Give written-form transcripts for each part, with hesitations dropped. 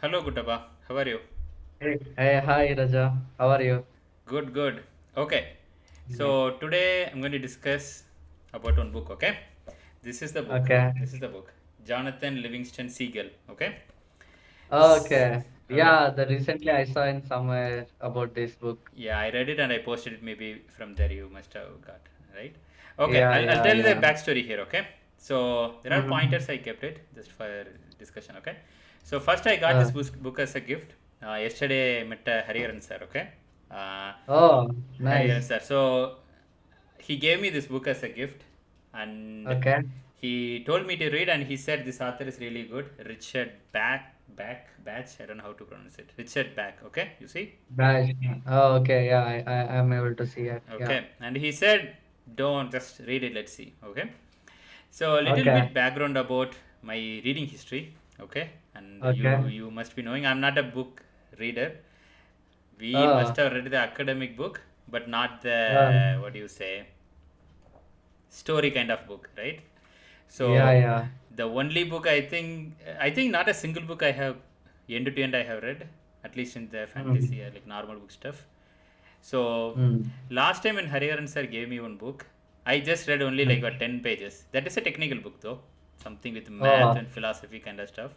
Hello, Guttappa. How are you? Hey, hi Raja. How are you? Good, good. Okay. Yeah. So today I'm going to discuss about one book. Okay. This is the book. Okay. This is the book. Jonathan Livingston Seagull. Okay. S- Okay. Okay. Yeah, the recently I saw in somewhere about this book. Yeah, I read it and I posted it. Maybe from there you must have got right. Okay. Yeah, I'll yeah, tell the yeah. backstory here. Okay. So there are Mm-hmm. pointers I kept it just for discussion. Okay. So first I got this Uh, book as a gift. Yesterday I met Hariharan sir. Okay. Uh, oh, Hariharan nice. sir. So he gave me this book as a gift, and Okay. he told me to read, and he said this author is really good. Richard Batch. I don't know how to pronounce it. Richard Back. Okay, you see. Nice. Oh, okay. Yeah, I am able to see it. Yeah. Okay, and he said, don't just read it. Let's see. Okay. So a little Okay. bit background about my reading history. Okay, and you Okay. you must be knowing I'm not a book reader. We Uh, must have read the academic book, but not uh, the what do you say story kind of book, right? yeah, So yeah. the only book I think not a single book I have end to end I have read, at least in the fantasy Mm-hmm. like normal book stuff. So Mm. last time when Hariharan sir gave me one book, I just read only like what 10 pages. That is a technical book though, something with math Oh. and philosophy kind of stuff.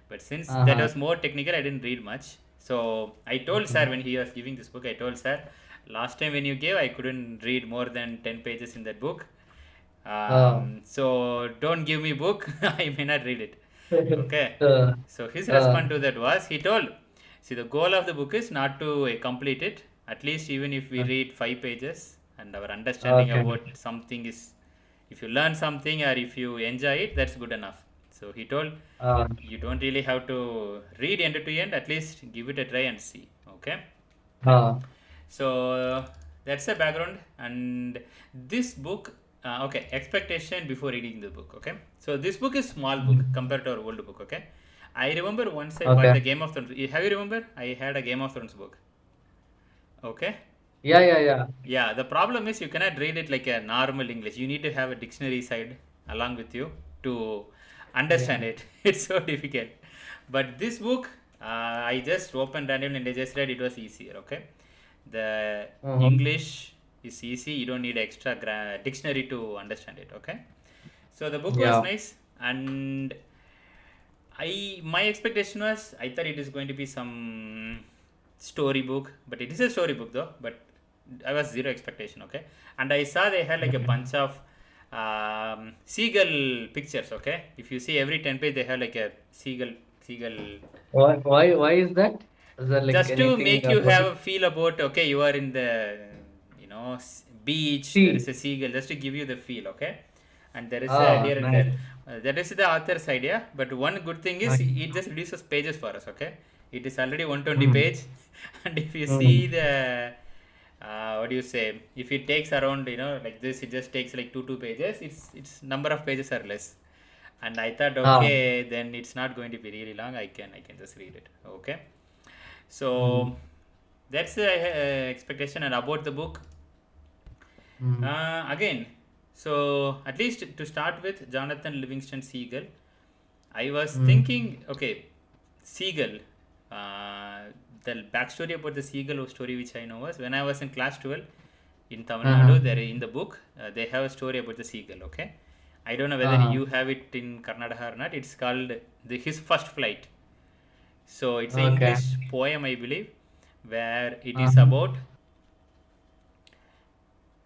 But since that Uh-huh. was more technical, I didn't read much. So I told sir when he was giving this book, I told sir, last time when you gave, I couldn't read more than 10 pages in that book. Oh. So don't give me book. I may not read it. Okay. Uh, So his uh, response to that was he told, see, the goal of the book is not to complete it. At least even if we uh, read 5 pages and our understanding okay. about something is, if you learn something or if you enjoy it, that's good enough. So he told, Uh, you don't really have to read end to end. At least give it a try and see. Okay. uh, So that's the background, and this book, okay, expectation before reading the book. Okay, so this book is small book mm, compared to our old book. Okay, I remember once I bought okay. the Game of Thrones. Have you remember? I had a Game of Thrones book. Okay, Yeah, yeah, yeah. yeah. The problem is you cannot read it like a normal English. You need to have a dictionary side along with you to understand Yeah. it. It's so difficult. But this book, I just opened randomly and I just read. It was easier. Okay, the Uh-huh. English is easy. You don't need extra dictionary to understand it. Okay, so the book was Yeah. nice, and my expectation was I thought it is going to be some storybook, but it is a storybook though. But I was zero expectation. Okay, and I saw they had like a Okay. bunch of seagull pictures. Okay, if you see every 10 page, they have like a seagull Why is that? Is there like just to anything make you about have it? a feel about okay you are in the beach, there is See. a seagull just to give you the feel. Okay, and there is a Ah, here and nice. there, that is the author's idea, but one good thing is Okay. it just reduces pages for us. Okay, it is already 120 Mm. page and if you see Mm. the what do you say, if it takes around like this, it just takes like two pages, it's number of pages are less, and I thought Ah. okay then it's not going to be really long, I can just read it. Okay, so Mm. that's the expectation. And about the book, Mm. again, so at least to start with, Jonathan Livingston Seagull, I was Mm. thinking, okay, Seagull. Uh, the backstory about the seagull story which I know was when I was in class 12 in Tamil Uh-huh. Nadu. There in the book they have a story about the seagull. Okay, I don't know whether Uh-huh. you have it in Karnataka or not. It's called his first flight. So it's an Okay. English poem, I believe, where it is Uh-huh. about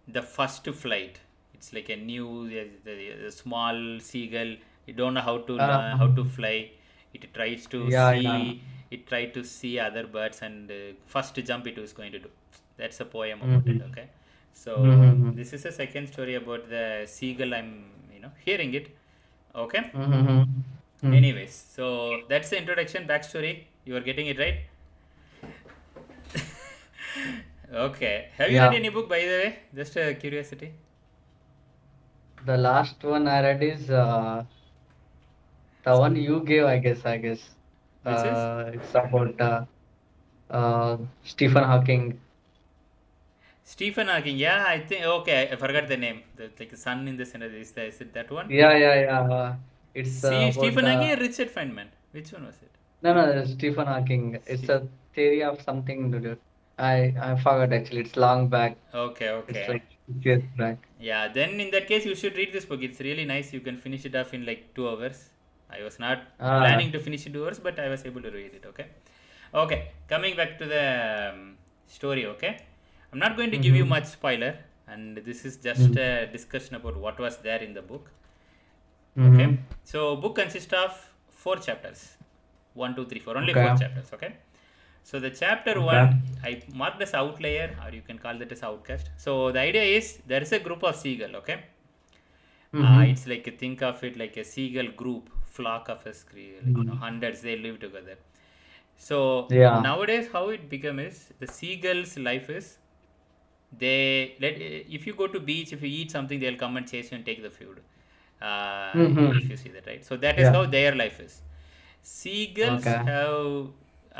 the first flight. It's like a new a small seagull. You don't know how to learn how to fly. It tries to Yeah, yeah. see. It tried to see other birds, and first jump it was going to do. That's a poem about it. Mm-hmm. Okay, so Mm-hmm. this is a second story about the seagull. I'm hearing it. Okay. Mm-hmm. Mm. Anyways, so that's the introduction backstory. You are getting it right. Okay. Have you read Yeah. any book by the way? Just a curiosity. The last one I read is the one you gave, I guess. Which is It's about Stephen Hawking. Stephen Hawking. Yeah, I think. Okay, I forgot the name. Like the sun in the center. Is it that one? Yeah, yeah, yeah. It's See, about Stephen Hawking or Richard Feynman? Which one was it? No, no, Stephen Hawking. It's Steve. a theory of something to do. I forgot actually. It's long back. Okay, It's okay. like 6 years back. Yeah, then in that case, you should read this book. It's really nice. You can finish it off in like 2 hours. I was not Ah. planning to finish in 2 hours, but I was able to read it. Okay. Okay. Coming back to the story. Okay. I'm not going to give you Mm-hmm. much spoiler, and this is just Mm-hmm. a discussion about what was there in the book. Okay. Mm-hmm. So book consists of four chapters. One, two, three, four. Only four Okay. chapters. Okay. So the chapter Okay. one I marked as outlier, or you can call it as outcast. So the idea is there is a group of seagull. Okay. Mm-hmm. It's like think of it like a seagull group, flock of like Mm-hmm. hundreds. They live together. So Yeah. nowadays, how it become is the seagull's life is they let if you go to beach, if you eat something, they'll come and chase you and take the food. If Mm-hmm. you see that, right? So that is Yeah. how their life is. Seagulls Okay. have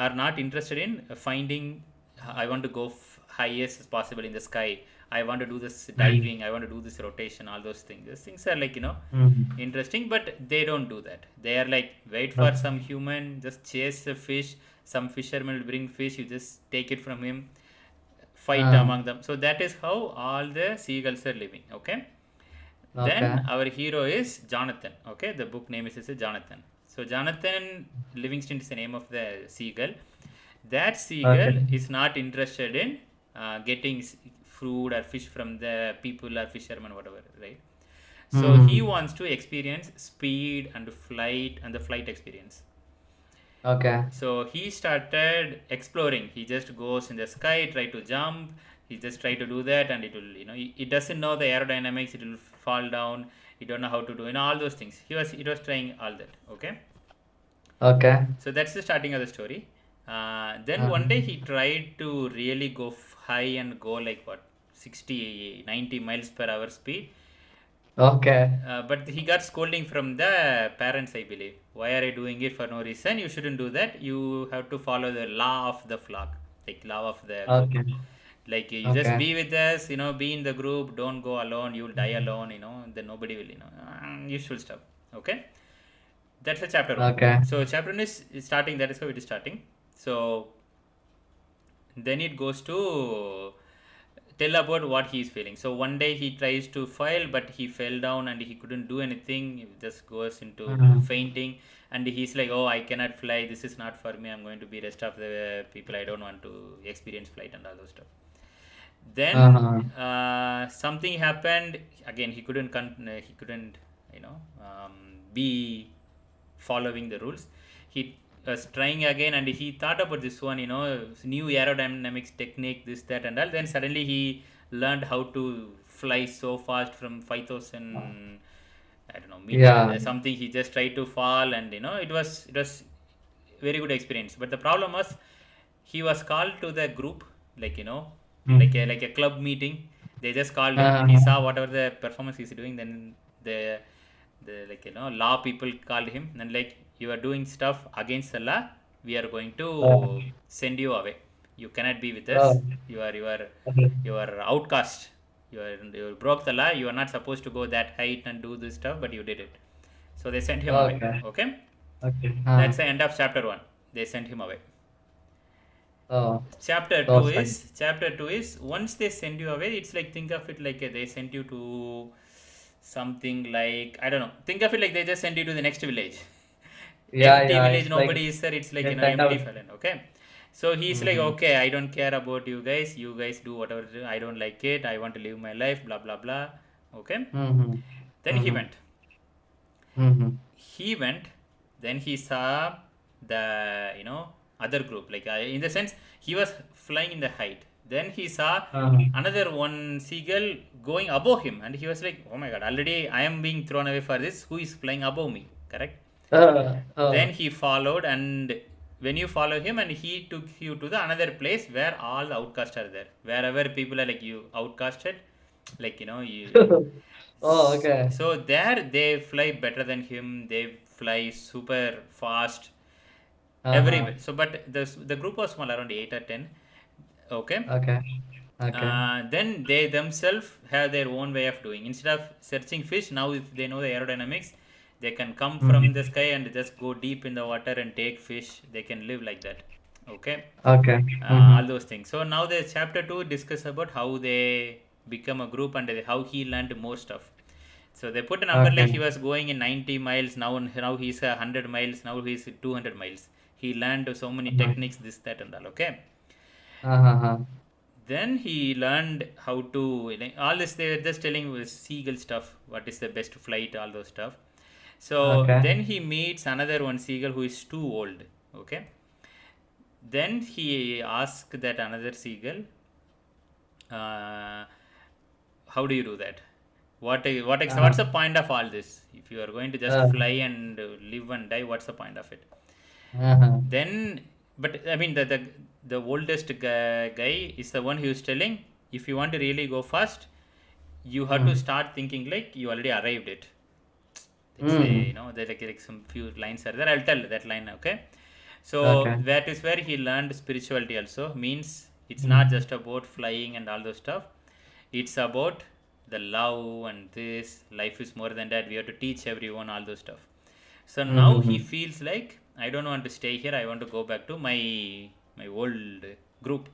are not interested in finding. I want to go highest as possible in the sky. I want to do this Mm-hmm. diving. I want to do this rotation. All those things. Those things are like Mm-hmm. interesting, but they don't do that. They are like wait for Okay. some human, just chase the fish. Some fisherman will bring fish. You just take it from him, fight Uh, among them. So that is how all the seagulls are living. Okay. okay. Then our hero is Jonathan. Okay, the book name is Jonathan. So Jonathan Livingston is the name of the seagull. That Okay. seagull is not interested in getting food or fish from the people or fishermen, whatever, right? So he Mm-hmm. wants to experience speed and flight and the flight experience. Okay. So he started exploring. He just goes in the sky, try to jump. He just try to do that, and it will, he doesn't know the aerodynamics. It will fall down. He don't know how to do, all those things. It was trying all that. Okay. Okay. So that's the starting of the story. Then Uh, one day he tried to really go high and go like what 60, 90 miles per hour speed. okay. But he got scolding from the parents, I believe. Why are you doing it for no reason? You shouldn't do that. You have to follow the law of the flock, like law of the group. Okay. Like you just Okay. be with us, be in the group. Don't go alone. You'll die alone. Then nobody will, usual stuff. Okay, that's the chapter one. Okay. So chapter one is starting. That is how it is starting. So then it goes to tell about what he is feeling. So one day he tries to file, but he fell down and he couldn't do anything. He just goes into Mm-hmm. fainting, and he's like, "Oh, I cannot fly. This is not for me. I'm going to be rest of the people. I don't want to experience flight and all those stuff." Then Uh-huh. something happened again. He couldn't, be following the rules. He was trying again, and he thought about this one, new aerodynamics technique, this, that, and all. Then suddenly he learned how to fly so fast from 5,000, I don't know, meter. Yeah. There's something he just tried to fall, and it was very good experience. But the problem was he was called to the group, like Mm. like a club meeting. They just called him. He Uh-huh. saw whatever the performance he's doing. Then the like law people called him and like you are doing stuff against the law. We are going Uh, to send you away. You cannot be with us. oh. Okay. You are outcast. You broke the law. You are not supposed to go that height and do this stuff, but you did it. So they sent him away. Okay. Okay, Okay. that's the end of chapter one. They sent him away. Oh. Chapter So 2 sad. is once they send you away, it's like think of it like they sent you to something like I don't know. Think of it like they just send you to the next village. Yeah, Empty yeah. village, It's like nobody is there. It's like they send empty out. felon. Okay, so he's like, Mm-hmm. okay, I don't care about you guys. You guys do whatever. I don't like it. I want to live my life. Blah blah blah. Okay. Mm-hmm. Then he Mm-hmm. went. Mm-hmm. He went. Then he saw the other group. Like in the sense he was flying in the height. Then he saw Uh-huh. another one seagull going above him, and he was like, "Oh my God! Already I am being thrown away for this. Who is flying above me?" Correct. Then Oh. he followed, and when you follow him, and he took you to the another place where all the outcasts are there. Wherever people are like you outcasted, like you. Oh, okay. So there they fly better than him. They fly super fast Uh-huh. everywhere. So, but the group was small, around 8 or 10. Okay. Okay. Okay. Then they themselves have their own way of doing. Instead of searching fish, now if they know the aerodynamics, They can come from the Mm-hmm. sky and just go deep in the water and take fish. They can live like that. Okay, Okay. Mm-hmm. all those things. So now the chapter 2 discuss about how they become a group and how he learned more stuff. So they put a number like Okay. he was going in 90 miles, now he's 100 miles, now he's 200 miles. He learned so many Uh-huh. techniques, this, that, and all. Okay, Uh-huh. then he learned how to, like, all this they were just telling was seagull stuff, what is the best flight, all those stuff. So Okay. then he meets another one seagull who is too old. Okay, then he asked that another seagull, uh, how do you do that? What's Uh-huh. the point of all this? If you are going to just Uh, fly and live and die, what's the point of it? uh-huh. Then, but I mean, the oldest guy is the one who is telling, if you want to really go fast, you have to Mm. start thinking like you already arrived it. They say, Mm. there like some few lines are there. I'll tell that line. Okay, so Okay. that is where he learned spirituality. Also means it's not Mm. just about flying and all those stuff. It's about the love and this life is more than that. We have to teach everyone all those stuff. So now he Mm-hmm. feels like I don't want to stay here. I want to go back to my old group.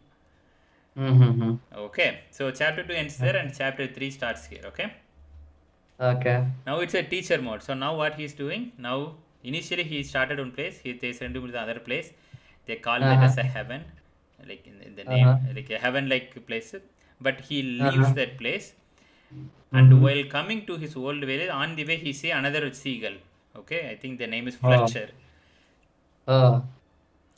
Mm-hmm. Okay. So chapter 2 ends there and chapter 3 starts here. Okay. Okay. Now it's a teacher mode. So now what he's doing now, initially he started one place. They sent him to the other place. They call that Uh-huh. as a heaven, like in the name, Uh-huh. like a heaven like place. But he leaves Uh-huh. that place, and Mm-hmm. while coming to his old village, on the way he see another seagull. Okay, I think the name is Oh. Fletcher. Oh.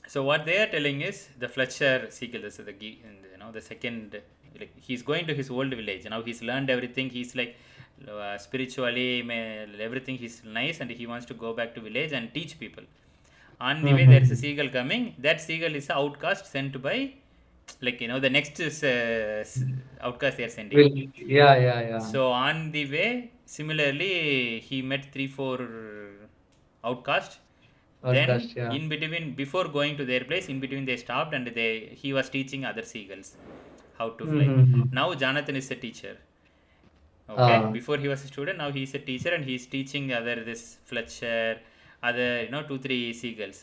So what they are telling is the Fletcher seeker, this is the second, like he's going to his old village. Now he's learned everything. He's like spiritually, everything. He's nice, and he wants to go back to village and teach people. On the way, there is a Mm-hmm. seagull coming. That seagull is an outcast sent by, like the next is outcast they are sending. Yeah, yeah, yeah. So on the way, similarly, he met 3 4 outcasts. Then Podcast, yeah. in between, before going to their place, in between they stopped and he was teaching other seagulls how to fly. Mm-hmm. Now Jonathan is a teacher. Okay, Uh, before he was a student, now he is a teacher and he is teaching other this Fletcher, other 2 3 seagulls,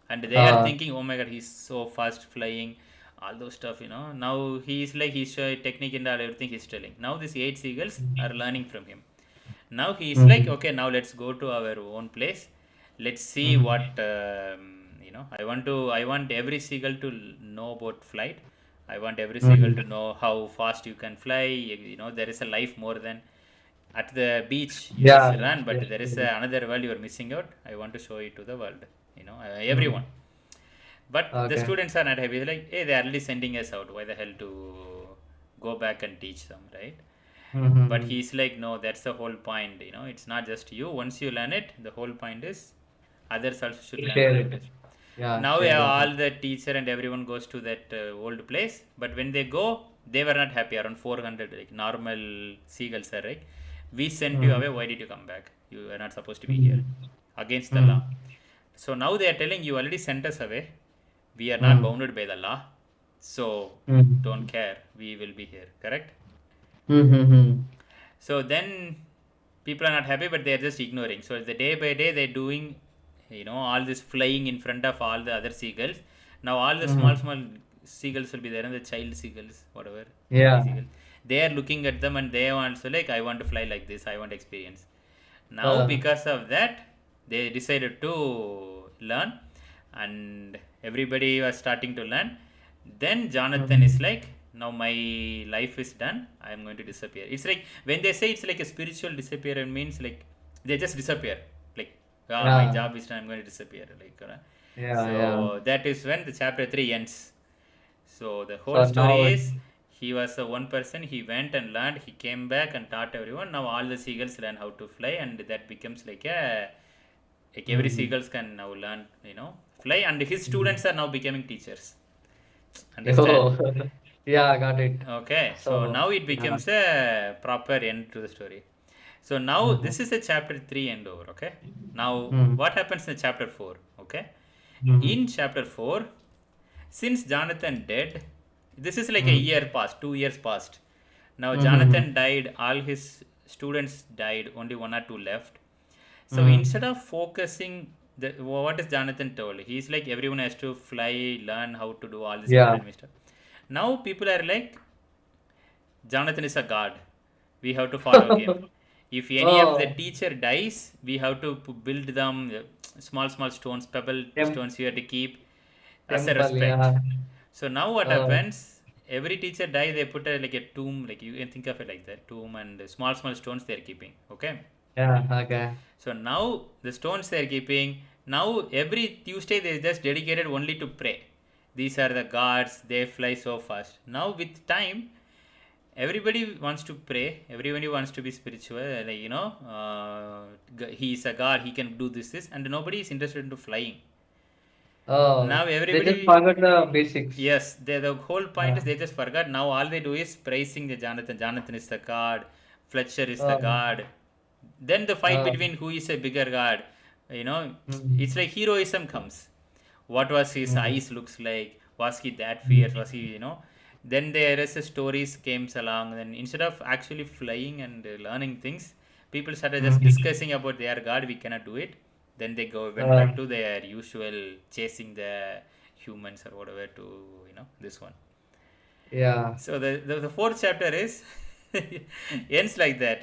and they are uh, thinking, oh my god, he's so fast flying, all those stuff. Now he's showing technique and all everything he's telling. Now these 8 seagulls are learning from him. Now he's like, mm-hmm. okay, now let's go to our own place. Let's see Mm-hmm. what I want every seagull to know about flight. I want every seagull to Mm-hmm. know how fast you can fly. There is a life more than at the beach. You just Yeah, run, yes. but there is another world you are missing out. I want to show it to the world. Mm-hmm. Everyone. But the Okay. students are not happy. They're like, hey, they're only sending us out. Why the hell to go back and teach them, right? But Mm-hmm. he's like, no, that's the whole point. It's not just you. Once you learn it, the whole point is others also should learn Share about it. it. Yeah, Now share the all thought. the teacher and everyone goes to that old place. But when they go, they were not happy. Around 400, like normal seagulls are, right? We sent you away. Mm-hmm. Why did you come back? You are not supposed to be here. Mm-hmm. Against the law. Mm-hmm. So now they are telling you already sent us away. We are not Mm-hmm. bounded by the law. So don't Mm-hmm. care. We will be here. Correct? Mm-hmm. So then people are not happy, but they are just ignoring. So the day by day they're doing, all this flying in front of all the other seagulls. Now all the small Mm-hmm. small seagulls will be there, and the child seagulls, whatever, baby Yeah. seagulls. They are looking at them, and they are also like, I want to fly like this. I want experience. Now Uh, because of that, they decided to learn, and everybody was starting to learn. Then Jonathan is mm-hmm. like, now my life is done. I am going to disappear. It's like when they say it's like a spiritual disappear, it means like they just disappear. Like, my Yeah. job is done. I'm going to disappear. Like, Yeah, yeah. so that is when the chapter 3 ends. So the whole So story now it, is he was the one person. He went and learned. He came back and taught everyone. Now all the seagulls learn how to fly, and that becomes like every mm-hmm. seagulls can now learn, fly, and his Mm-hmm. students are now becoming teachers. Understand? Yo. Yeah, got it. Okay, so So, now it yeah. becomes a proper end to the story. So now this Mm-hmm. is a chapter 3 end over. Okay, now Mm-hmm. what happens in chapter 4? Okay, Mm-hmm. in chapter 4, since Jonathan dead, this is like a Mm-hmm. year past, 2 years past. Now Mm-hmm. Jonathan died, all his students died, only one or two left. So Mm. instead of focusing what is Jonathan told, he's like everyone has to fly, learn how to do all this Yeah. academy stuff. Now people are like, Jonathan is a god, we have to follow him. If any of the Oh, teacher dies, we have to build them small small stones, pebble tem stones, you have to keep as a temple. respect. Yeah. So now what Oh, happens, every teacher die, they put a, like a tomb, like you can think of it like that, tomb, and small small stones they're keeping, okay. yeah. Okay. So now the stones they are keeping. Now every Tuesday they just dedicated only to pray. These are the gods. They fly so fast. Now with time, everybody wants to pray. Everybody wants to be spiritual. Like he is a god. He can do this, and nobody is interested into flying. Oh, Now they just everybody, forgot the basics. yes, the whole point Yeah. is they just forgot. Now all they do is praising the Jonathan. Jonathan is the god. Fletcher is the Oh, god. Then the fight oh. between who is a bigger god. You know, it's Mm. like heroism comes. What was his Mm. eyes looks like? Was he that fierce? Was he, Mm. Then there is a stories came along. Then instead of actually flying and learning things, people started just Mm. discussing about their god. We cannot do it. Then they went Uh, back to their usual chasing the humans or whatever to this one. yeah. So the fourth chapter is ends like that,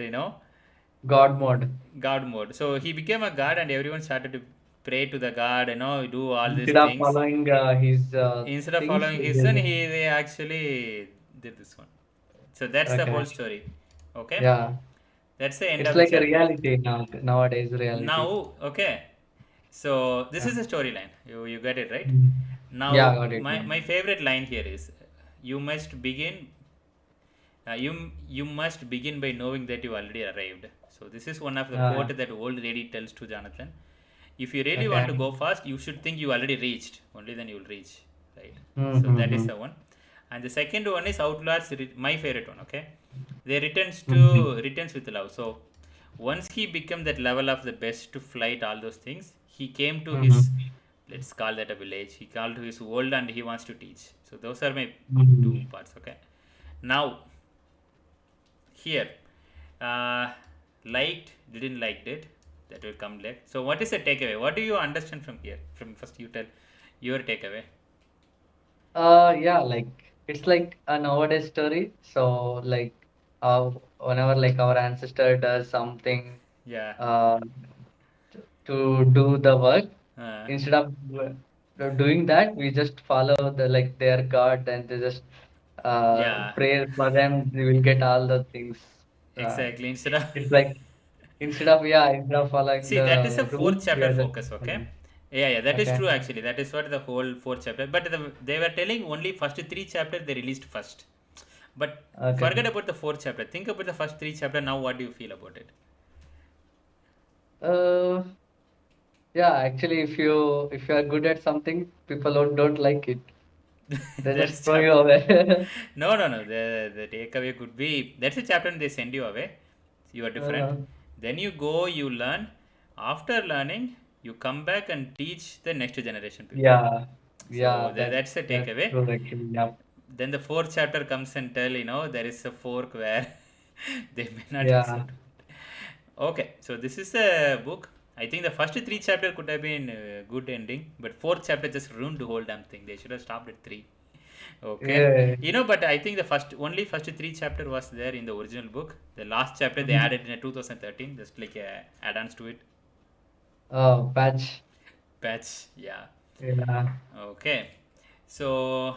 God mode. god mode. So he became a god and everyone started to pray to the god, do all these Instead of things. following his Instead of things, following they his son, just they actually did this one. So that's the whole okay. story. Okay, Yeah. that's the end It's of the like a chapter. reality now. Nowadays, reality. Now, okay. So this Yeah. is the storyline. You get it right. Mm. Yeah, Now got it. my favorite line here is, you must begin you must begin by knowing that you already arrived. So this is one of the Yeah. quote that old lady tells to Jonathan. If you really want Okay. to go fast, you should think you already reached. Only then you will reach, right? So that is Mm-hmm. the one. And the second one is outlaws. My favorite one. Okay, they Mm-hmm. returns with love. So once he became that level of the best to flight all those things, he came to his, Mm-hmm. let's call that a village. He called to his world and he wants to teach. So those are my two Mm-hmm. parts. Okay, now here, uh, liked, didn't liked it, that will come later. So what is the takeaway? What do you understand from here? From first you tell your takeaway. Yeah, like it's like a nowadays story. So like, whenever like our ancestor does something, Yeah. uh, to do the work, uh, instead of doing that, we just follow the like their god and they just yeah, pray for them. We will get all the things. Uh, exactly, instead of it's like instead of following see, that is a the rules, fourth we chapter are just focus. Okay, following. yeah, that is Okay. true actually. That is what the whole fourth chapter, but they were telling only first three chapter they released first, but Okay. forget about the fourth chapter. Think about the first three chapter. Now what do you feel about it? Uh, yeah, actually, if you are good at something, people don't like it. They just That's throw you chapter. away. No. The takeaway could be, that's a chapter and they send you away. You are different. Uh, Then you go, you learn. After learning, you come back and teach the next generation people. yeah, So yeah, that that's the that's takeaway. true actually. Yeah, Then the fourth chapter comes and tell, there is a fork where they may not yeah. accept. Okay, so this is the book. I think the first three chapter could have been a good ending, but fourth chapter just ruined the whole damn thing. They should have stopped at three. Okay, Yeah. but I think the first three chapter was there in the original book. The last chapter they Mhm. added in a 2013, just like add-ons to it. Oh, patch. Patch, yeah. Yeah. Okay, so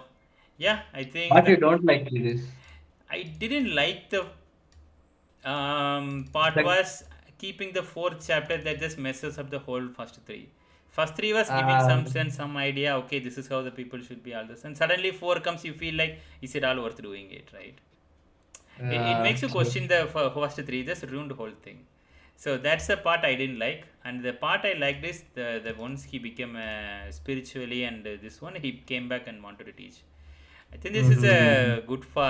yeah, I think What the you don't like is this. I didn't like the part Like, was keeping the fourth chapter that just messes up the whole first three. First three was giving uh, some sense, some idea. Okay, this is how the people should be. All this, and suddenly four comes. You feel like, is it all worth doing it? Right? It makes you true. question the first three. Just ruined the whole thing. So that's the part I didn't like, and the part I liked is the once he became spiritually, and this one he came back and wanted to teach. I think this is Mm-hmm. good for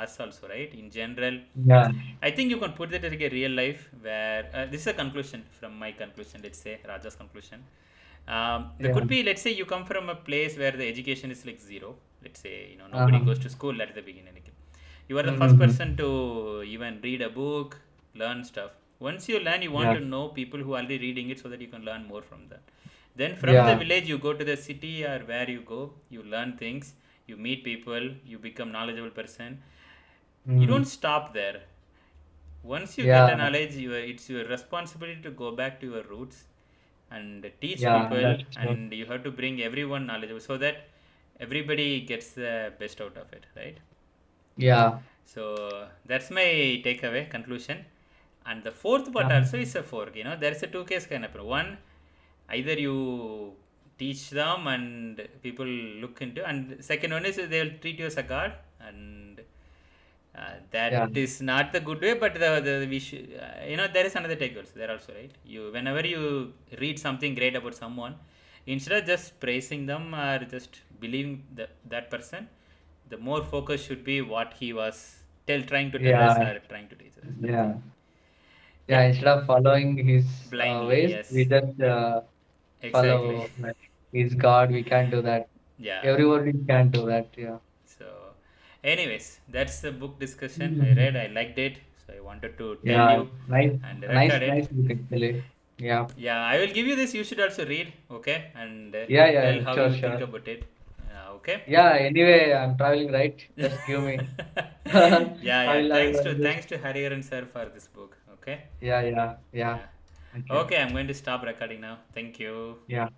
us also, right? In general, Yeah. I think you can put that like a real life where this is a conclusion from my conclusion. Let's say Raja's conclusion. There Yeah. could be, let's say, you come from a place where the education is like zero. Let's say nobody Uh-huh. goes to school at the beginning. You are the first Mm-hmm. person to even read a book, learn stuff. Once you learn, you want Yeah. to know people who are already reading it so that you can learn more from that. Then from the Yeah. village, you go to the city or where you go, you learn things, you meet people, you become knowledgeable person. You don't Mm. stop there. Once you get a Yeah. knowledge, it's your responsibility to go back to your roots and teach Yeah. people, That's true. and you have to bring everyone knowledgeable so that everybody gets the best out of it, right? Yeah. So that's my takeaway conclusion. And the fourth part Yeah. also is a fork. There is a two case kind of one. Either you teach them and people look into, and second one is they will treat you as a god, and Yeah. that is not the good way. But the we should, there is another take also there also, right? You whenever you read something great about someone, instead of just praising them or just believing that person, the more focus should be what he was trying to tell us Yeah. or trying to teach us. Okay. Yeah. Yeah. Yeah. Instead of following his Blindly, ways, we yes. just Exactly. follow like he's God. We can't do that. Yeah. Everybody can do that. Yeah. So, anyways, that's the book discussion I read. Mhm. I liked it, so I wanted to tell Yeah. you Nice. and Nice. record it. Nice book actually. Yeah. Yeah, I will give you this. You should also read, okay, and Yeah. tell Yeah. how Sure. you think Sure. about it. Okay. Yeah. Anyway, I'm traveling, right? Just give me. Yeah, I yeah. will. I will just. Thanks to Hariharan sir for this book. Okay. Yeah. Yeah. Yeah. Yeah. Thank you. Okay, I'm going to stop recording now. Thank you. Yeah.